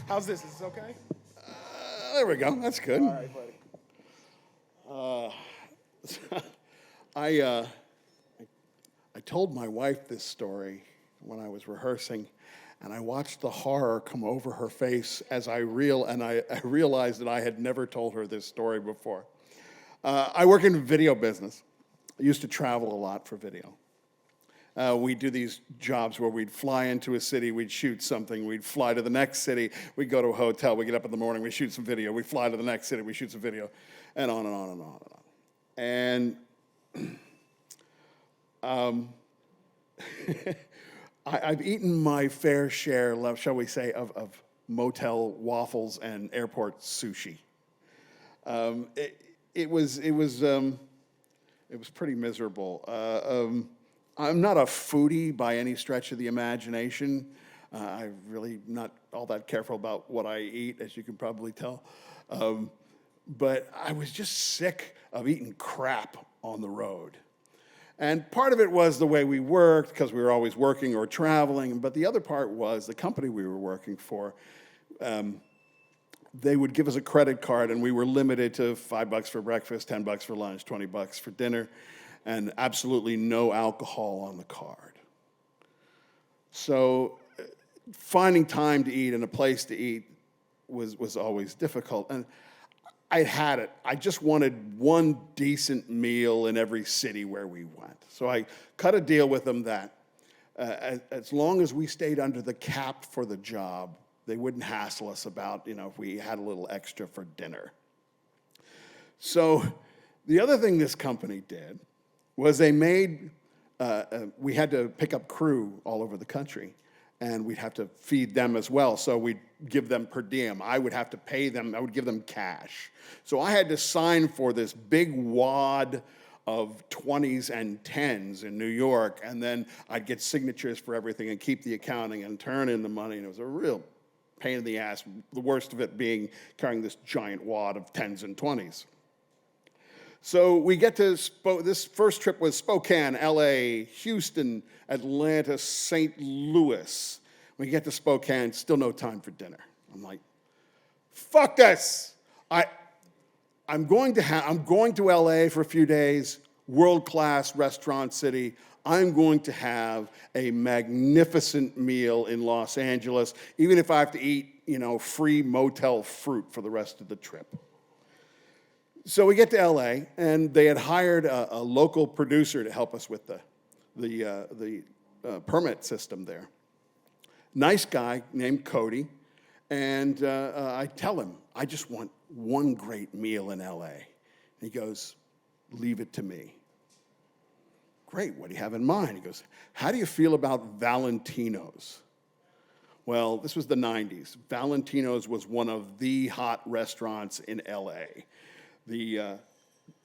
How's this? Is this okay? There we go. That's good. All right, buddy. I told my wife this story when I was rehearsing, and I watched the horror come over her face as I realized that I had never told her this story before. I work in the video business. I used to travel a lot for video. We'd do these jobs where we'd fly into a city, we'd shoot something, we'd fly to the next city, we'd go to a hotel, we get up in the morning, we shoot some video, we fly to the next city, we shoot some video, and on and on and on and on. And I've eaten my fair share, shall we say, of motel waffles and airport sushi. It was pretty miserable. I'm not a foodie by any stretch of the imagination. I'm really not all that careful about what I eat, as you can probably tell. But I was just sick of eating crap on the road. And part of it was the way we worked, because we were always working or traveling. But the other part was the company we were working for. They would give us a credit card, and we were limited to $5 for breakfast, $10 for lunch, $20 for dinner, and absolutely no alcohol on the card. So finding time to eat and a place to eat was always difficult. And I had it. I just wanted one decent meal in every city where we went. So I cut a deal with them that as long as we stayed under the cap for the job, they wouldn't hassle us about, if we had a little extra for dinner. So the other thing this company did was they made, we had to pick up crew all over the country, and we'd have to feed them as well. So we'd give them per diem. I would have to pay them, I would give them cash. So I had to sign for this big wad of 20s and 10s in New York, and then I'd get signatures for everything and keep the accounting and turn in the money, and it was a real pain in the ass, the worst of it being carrying this giant wad of 10s and 20s. So we get to, this first trip was Spokane, LA, Houston, Atlanta, St. Louis. We get to Spokane, still no time for dinner. I'm like, fuck this. I'm going to LA for a few days, world-class restaurant city. I'm going to have a magnificent meal in Los Angeles, even if I have to eat, free motel fruit for the rest of the trip. So we get to LA, and they had hired a local producer to help us with the permit system there. Nice guy named Cody, and I tell him, I just want one great meal in LA. And he goes, leave it to me. Great, what do you have in mind? He goes, how do you feel about Valentino's? Well, this was the 90s. Valentino's was one of the hot restaurants in LA. The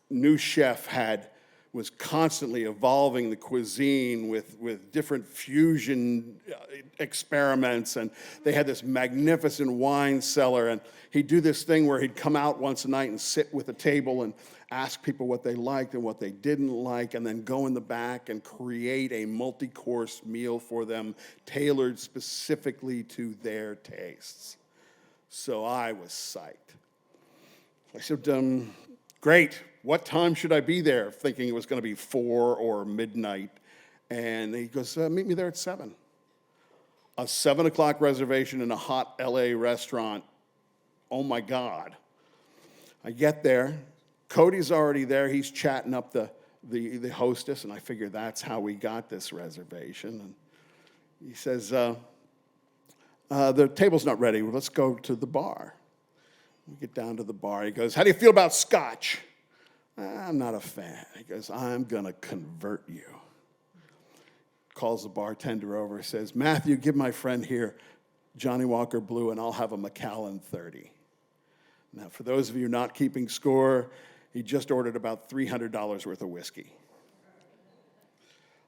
new chef was constantly evolving the cuisine with different fusion experiments, and they had this magnificent wine cellar, and he'd do this thing where he'd come out once a night and sit with a table and ask people what they liked and what they didn't like, and then go in the back and create a multi-course meal for them tailored specifically to their tastes. So I was psyched. I said, great, what time should I be there? Thinking it was going to be 4 or midnight. And he goes, meet me there at 7. A 7 o'clock reservation in a hot LA restaurant. Oh my God. I get there. Cody's already there. He's chatting up the hostess, and I figure that's how we got this reservation. And he says, the table's not ready. Let's go to the bar. We get down to the bar. He goes, how do you feel about scotch? I'm not a fan. He goes, I'm going to convert you. Calls the bartender over, says, Matthew, give my friend here Johnny Walker Blue, and I'll have a Macallan 30. Now, for those of you not keeping score, he just ordered about $300 worth of whiskey.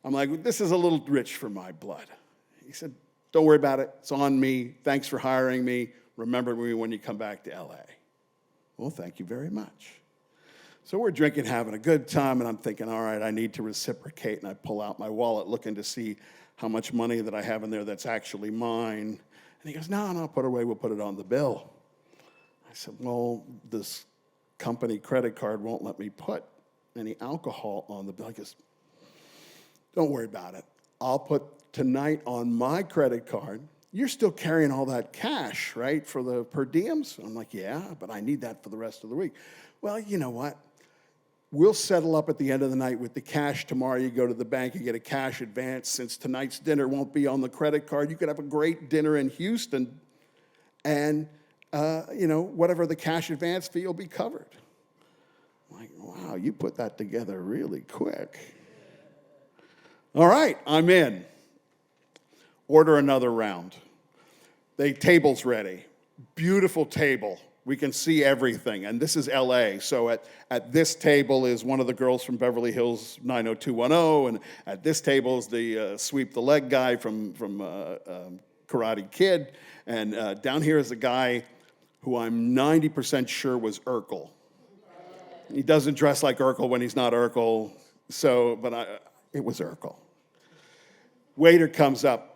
I'm like, this is a little rich for my blood. He said, don't worry about it. It's on me. Thanks for hiring me. Remember me when you come back to LA. Well, thank you very much. So we're drinking, having a good time, and I'm thinking, all right, I need to reciprocate, and I pull out my wallet looking to see how much money that I have in there that's actually mine. And he goes, no, put it away. We'll put it on the bill. I said, well, this company credit card won't let me put any alcohol on the bill. He goes, don't worry about it. I'll put tonight on my credit card. You're still carrying all that cash, right, for the per diems? I'm like, yeah, but I need that for the rest of the week. Well, you know what? We'll settle up at the end of the night with the cash tomorrow. You go to the bank, you get a cash advance. Since tonight's dinner won't be on the credit card, you could have a great dinner in Houston, and whatever the cash advance fee will be covered. I'm like, wow, you put that together really quick. All right, I'm in. Order another round. The table's ready. Beautiful table. We can see everything. And this is LA. So at this table is one of the girls from Beverly Hills 90210. And at this table is the sweep the leg guy from Karate Kid. And down here is a guy who I'm 90% sure was Urkel. He doesn't dress like Urkel when he's not Urkel. But it was Urkel. Waiter comes up.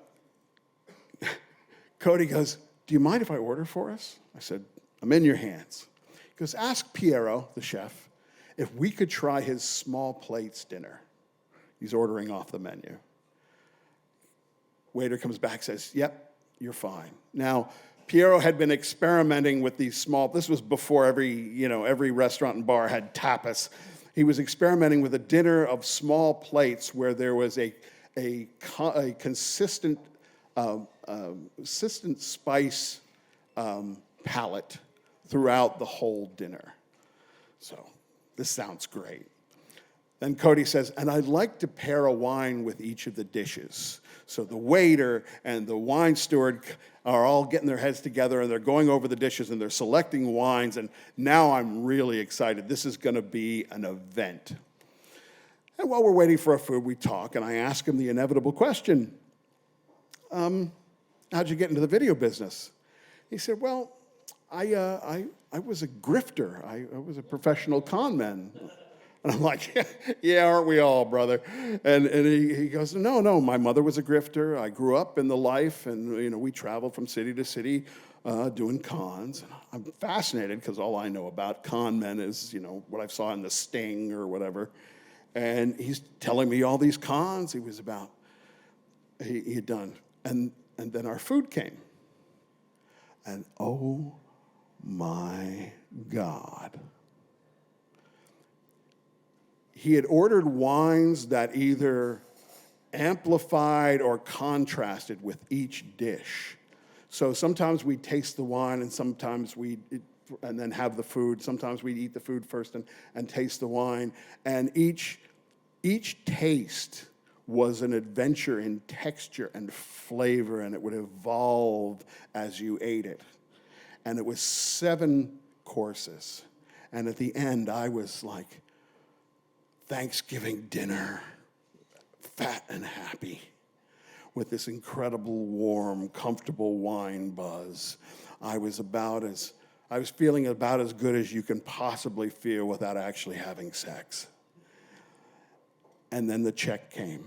Cody goes, do you mind if I order for us? I said, I'm in your hands. He goes, ask Piero, the chef, if we could try his small plates dinner. He's ordering off the menu. Waiter comes back, says, yep, you're fine. Now, Piero had been experimenting with these small, this was before every restaurant and bar had tapas. He was experimenting with a dinner of small plates where there was a consistent spice palette throughout the whole dinner. So this sounds great. Then Cody says, and I'd like to pair a wine with each of the dishes. So the waiter and the wine steward are all getting their heads together, and they're going over the dishes, and they're selecting wines, and now I'm really excited. This is going to be an event. And while we're waiting for our food, we talk, and I ask him the inevitable question, how'd you get into the video business? He said, well, I was a grifter. I was a professional con man. And I'm like, yeah, aren't we all, brother? And he goes, no, my mother was a grifter. I grew up in the life, and we traveled from city to city doing cons. And I'm fascinated because all I know about con men is, what I saw in The Sting or whatever. And he's telling me all these cons he had done. And then our food came. And oh my God. He had ordered wines that either amplified or contrasted with each dish. So sometimes we'd taste the wine, and sometimes and then have the food. Sometimes we'd eat the food first and taste the wine. And each taste was an adventure in texture and flavor, and it would evolve as you ate it. And it was 7 courses. And at the end, I was like, Thanksgiving dinner, fat and happy, with this incredible, warm, comfortable wine buzz. I was feeling about as good as you can possibly feel without actually having sex. And then the check came.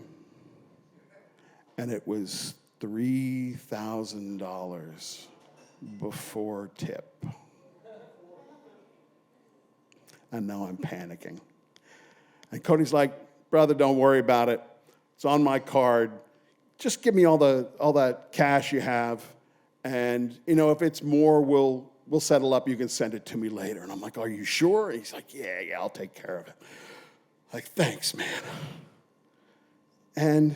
And it was $3,000 before tip. And now I'm panicking. And Cody's like, brother, don't worry about it. It's on my card. Just give me all that cash you have. And, if it's more, we'll settle up. You can send it to me later. And I'm like, are you sure? And he's like, yeah, I'll take care of it. Like, thanks, man. And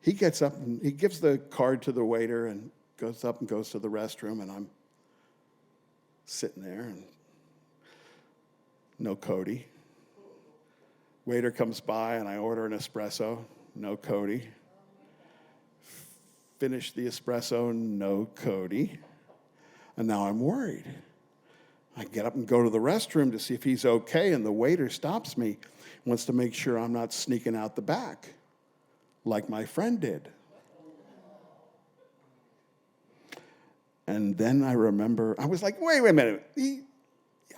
he gets up and he gives the card to the waiter and goes up and goes to the restroom. And I'm sitting there and no Cody. Waiter comes by and I order an espresso. No Cody. Finish the espresso. No Cody. And now I'm worried. I get up and go to the restroom to see if he's okay, and the waiter stops me, wants to make sure I'm not sneaking out the back like my friend did. And then I remember, I was like, wait a minute.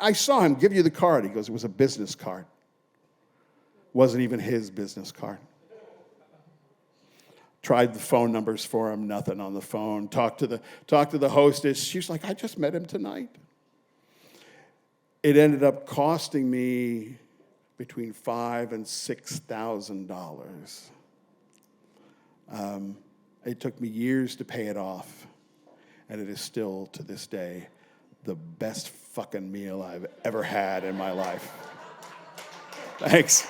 I saw him give you the card. He goes, it was a business card. Wasn't even his business card. Tried the phone numbers for him, nothing on the phone. Talked to the hostess. She's like, I just met him tonight. It ended up costing me between $5,000 and $6,000. It took me years to pay it off, and it is still, to this day, the best fucking meal I've ever had in my life. Thanks.